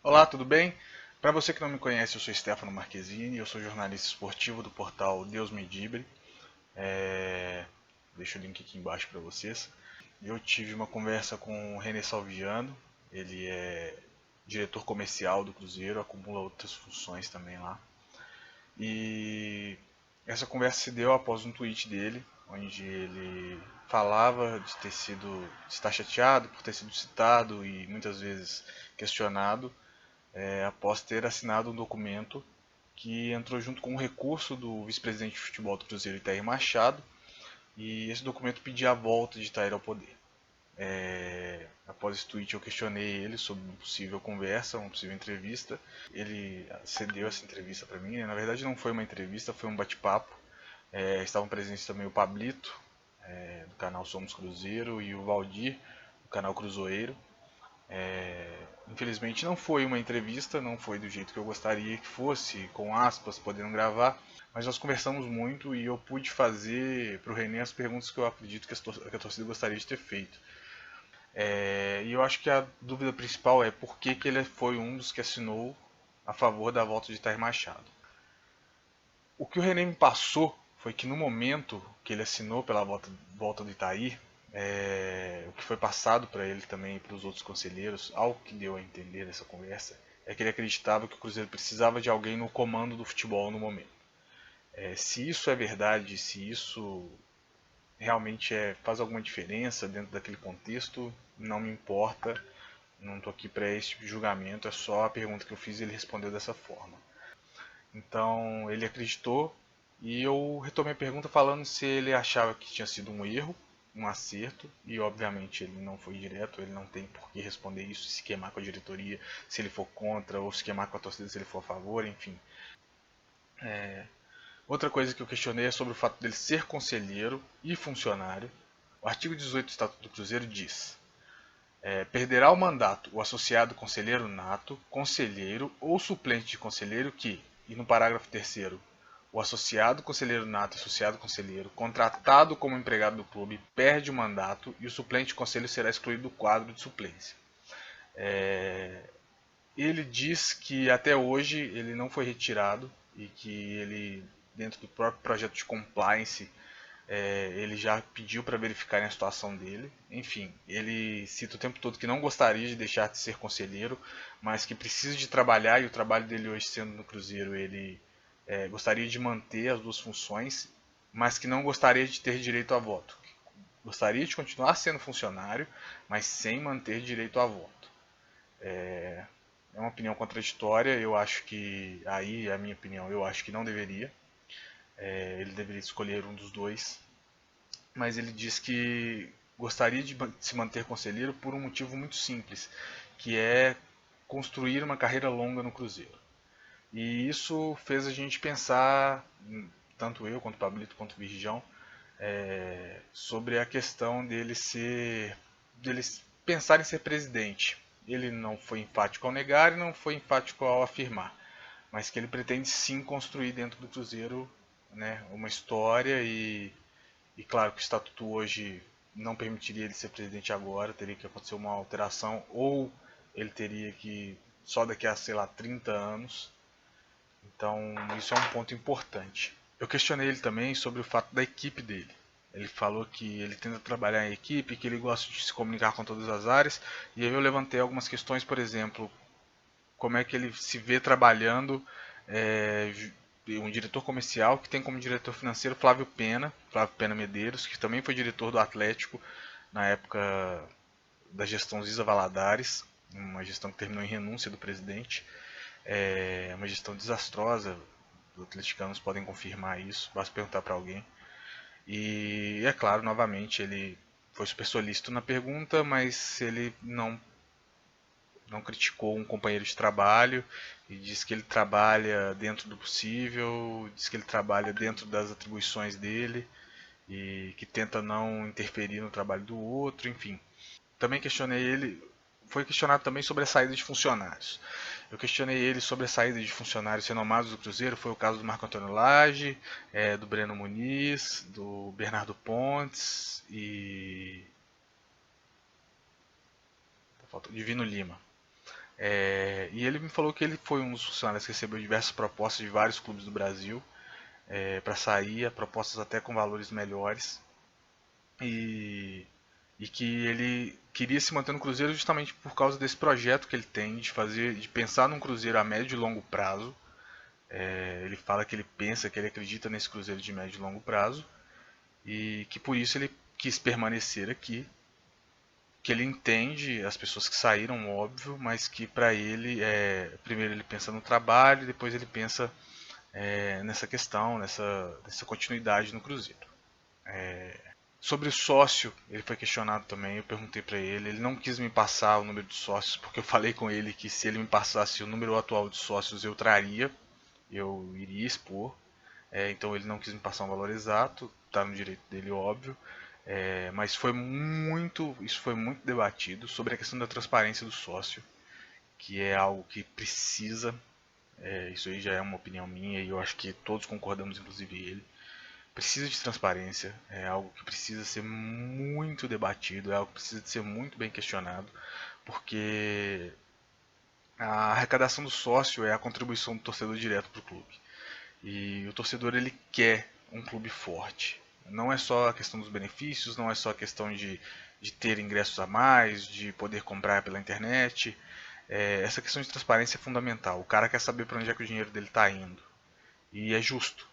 Olá, tudo bem? Para você que não me conhece, eu sou Stefano Marquezini, eu sou jornalista esportivo do portal Deus Me Dibre. Deixo o link aqui embaixo para vocês. Eu tive uma conversa com o René Salviano, ele é diretor comercial do Cruzeiro, acumula outras funções também lá. E essa conversa se deu após um tweet dele, onde ele falava de estar chateado por ter sido citado e muitas vezes questionado após ter assinado um documento que entrou junto com um recurso do vice-presidente de futebol do Cruzeiro, Itair Machado, e esse documento pedia a volta de Itair ao poder. Após esse tweet eu questionei ele sobre uma possível conversa, uma possível entrevista. Ele cedeu essa entrevista para mim, na verdade não foi uma entrevista, foi um bate-papo. Estavam presentes também o Pablito, do canal Somos Cruzeiro, e o Valdir, do canal Cruzoeiro. Infelizmente não foi uma entrevista, não foi do jeito que eu gostaria que fosse, com aspas, podendo gravar, mas nós conversamos muito e eu pude fazer para o René as perguntas que eu acredito que a torcida gostaria de ter feito. E eu acho que a dúvida principal é por que ele foi um dos que assinou a favor da volta de Itair Machado. O que o René me passou foi que no momento que ele assinou pela volta do Itair, o que foi passado para ele também e para os outros conselheiros, algo que deu a entender nessa conversa, é que ele acreditava que o Cruzeiro precisava de alguém no comando do futebol no momento. Se isso é verdade, se isso realmente faz alguma diferença dentro daquele contexto, não me importa, não estou aqui para esse tipo de julgamento, é só a pergunta que eu fiz e ele respondeu dessa forma. Então ele acreditou e eu retomei a pergunta falando se ele achava que tinha sido um erro, um acerto, e obviamente ele não foi direto, ele não tem por que responder isso, se queimar com a diretoria, se ele for contra, ou se queimar com a torcida se ele for a favor, enfim. Outra coisa que eu questionei é sobre o fato dele ser conselheiro e funcionário. O artigo 18 do Estatuto do Cruzeiro diz: perderá o mandato o associado conselheiro nato, conselheiro ou suplente de conselheiro que, e no parágrafo 3º, o associado conselheiro nato e associado conselheiro, contratado como empregado do clube, perde o mandato e o suplente de conselho será excluído do quadro de suplência. Ele diz que até hoje ele não foi retirado e que ele, dentro do próprio projeto de compliance, ele já pediu para verificar a situação dele. Enfim, ele cita o tempo todo que não gostaria de deixar de ser conselheiro, mas que precisa de trabalhar, e o trabalho dele hoje sendo no Cruzeiro, ele gostaria de manter as duas funções, mas que não gostaria de ter direito a voto. Gostaria de continuar sendo funcionário, mas sem manter direito a voto. É uma opinião contraditória, eu acho que, aí é a minha opinião, eu acho que não deveria. Ele deveria escolher um dos dois, mas ele diz que gostaria de se manter conselheiro por um motivo muito simples, que é construir uma carreira longa no Cruzeiro. E isso fez a gente pensar, tanto eu quanto o Pablito quanto o Virgão, sobre a questão dele pensar em ser presidente. Ele não foi enfático ao negar e não foi enfático ao afirmar, mas que ele pretende sim construir dentro do Cruzeiro, né, uma história e claro que o estatuto hoje não permitiria ele ser presidente agora, teria que acontecer uma alteração ou ele teria que só daqui a, sei lá, 30 anos. Então isso é um ponto importante. Eu questionei ele também sobre o fato da equipe dele. Ele falou que ele tenta trabalhar em equipe, que ele gosta de se comunicar com todas as áreas, e aí eu levantei algumas questões, por exemplo, como é que ele se vê trabalhando um diretor comercial que tem como diretor financeiro Flávio Pena Medeiros, que também foi diretor do Atlético na época da gestão Ziza Valadares, uma gestão que terminou em renúncia do presidente. Uma gestão desastrosa, os atleticanos podem confirmar isso, basta perguntar para alguém. E é claro, novamente, ele foi super solícito na pergunta, mas ele não criticou um companheiro de trabalho e diz que ele trabalha dentro do possível, diz que ele trabalha dentro das atribuições dele e que tenta não interferir no trabalho do outro, enfim. Também questionei ele, foi questionado também sobre a saída de funcionários. Eu questionei ele sobre a saída de funcionários renomados do Cruzeiro, foi o caso do Marco Antônio Lage, do Breno Muniz, do Bernardo Pontes e Divino Lima. E ele me falou que ele foi um dos funcionários que recebeu diversas propostas de vários clubes do Brasil para sair, propostas até com valores melhores. E, e que ele queria se manter no Cruzeiro justamente por causa desse projeto que ele tem de pensar num Cruzeiro a médio e longo prazo. Ele fala que ele pensa, que ele acredita nesse Cruzeiro de médio e longo prazo e que por isso ele quis permanecer aqui, que ele entende as pessoas que saíram, óbvio, mas que para ele, primeiro ele pensa no trabalho, depois ele pensa nessa questão, nessa continuidade no Cruzeiro. Sobre o sócio, ele foi questionado também, eu perguntei para ele, ele não quis me passar o número de sócios, porque eu falei com ele que se ele me passasse o número atual de sócios eu traria, eu iria expor, então ele não quis me passar um valor exato, está no direito dele, óbvio, mas isso foi muito debatido sobre a questão da transparência do sócio, que é algo que precisa, isso aí já é uma opinião minha e eu acho que todos concordamos, inclusive ele, precisa de transparência, é algo que precisa ser muito debatido, é algo que precisa de ser muito bem questionado, porque a arrecadação do sócio é a contribuição do torcedor direto para o clube. E o torcedor ele quer um clube forte. Não é só a questão dos benefícios, não é só a questão de ter ingressos a mais, de poder comprar pela internet. Essa questão de transparência é fundamental. O cara quer saber para onde é que o dinheiro dele está indo. E é justo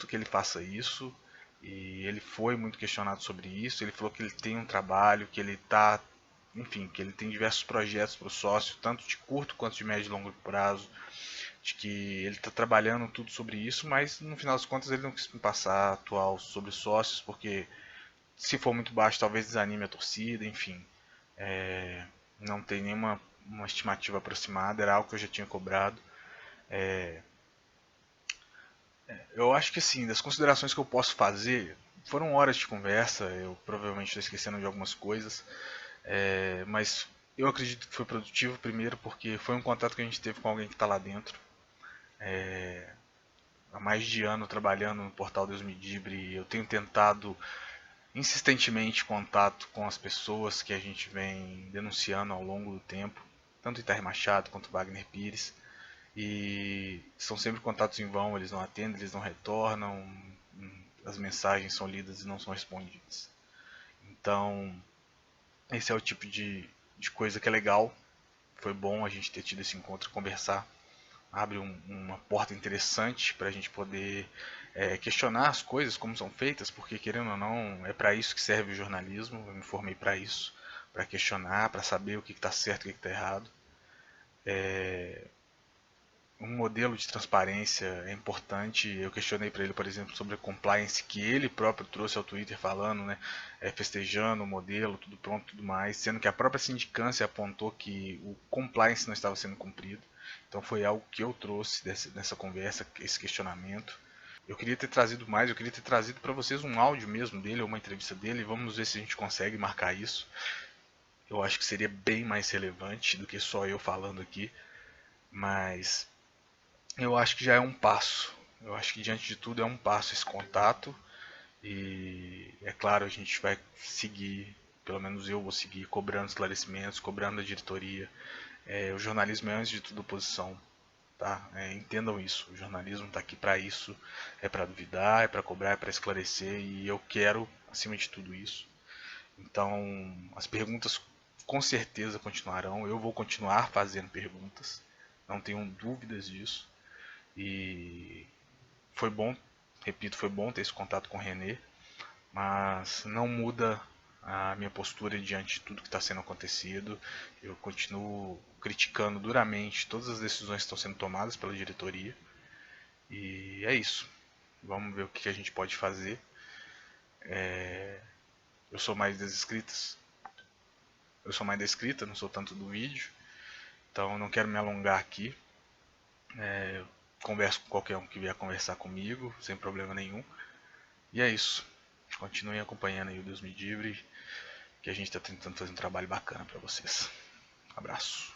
que ele faça isso. E ele foi muito questionado sobre isso. Ele falou que ele tem um trabalho, que ele está, enfim, que ele tem diversos projetos para o sócio, tanto de curto quanto de médio e longo prazo, de que ele está trabalhando tudo sobre isso, mas no final das contas ele não quis me passar atual sobre os sócios, porque se for muito baixo talvez desanime a torcida, enfim. Não tem nenhuma uma estimativa aproximada, era algo que eu já tinha cobrado. Eu acho que assim, das considerações que eu posso fazer, foram horas de conversa, eu provavelmente estou esquecendo de algumas coisas, mas eu acredito que foi produtivo, primeiro porque foi um contato que a gente teve com alguém que está lá dentro. Há mais de ano trabalhando no portal Deus Me Livre, eu tenho tentado insistentemente contato com as pessoas que a gente vem denunciando ao longo do tempo, tanto Itamar Machado quanto Wagner Pires, e são sempre contatos em vão, eles não atendem, eles não retornam, as mensagens são lidas e não são respondidas. Então, esse é o tipo de coisa que é legal, foi bom a gente ter tido esse encontro, conversar, abre uma porta interessante para a gente poder questionar as coisas como são feitas, porque querendo ou não, é para isso que serve o jornalismo, eu me formei para isso, para questionar, para saber o que está certo e o que está errado. Um modelo de transparência é importante. Eu questionei para ele, por exemplo, sobre a compliance que ele próprio trouxe ao Twitter falando, né, festejando o modelo, tudo pronto, tudo mais, sendo que a própria sindicância apontou que o compliance não estava sendo cumprido. Então foi algo que eu trouxe nessa conversa, esse questionamento. Eu queria ter trazido mais, eu queria ter trazido para vocês um áudio mesmo dele, ou uma entrevista dele, vamos ver se a gente consegue marcar isso. Eu acho que seria bem mais relevante do que só eu falando aqui, mas eu acho que já é um passo. Eu acho que diante de tudo é um passo esse contato. E é claro, a gente vai seguir, pelo menos eu vou seguir, cobrando esclarecimentos, cobrando a diretoria. O jornalismo é antes de tudo oposição. Tá? Entendam isso. O jornalismo está aqui para isso. É para duvidar, é para cobrar, é para esclarecer. E eu quero, acima de tudo isso. Então, as perguntas com certeza continuarão. Eu vou continuar fazendo perguntas. Não tenham dúvidas disso. E foi bom, repito, foi bom ter esse contato com o René, mas não muda a minha postura diante de tudo que está sendo acontecido. Eu continuo criticando duramente todas as decisões que estão sendo tomadas pela diretoria. E é isso. Vamos ver o que a gente pode fazer. Eu sou mais das escritas. Eu sou mais da escrita, não sou tanto do vídeo. Então não quero me alongar aqui. Converso com qualquer um que vier conversar comigo, sem problema nenhum. E é isso. Continuem acompanhando aí o Deus Me Livre, que a gente está tentando fazer um trabalho bacana para vocês. Abraço.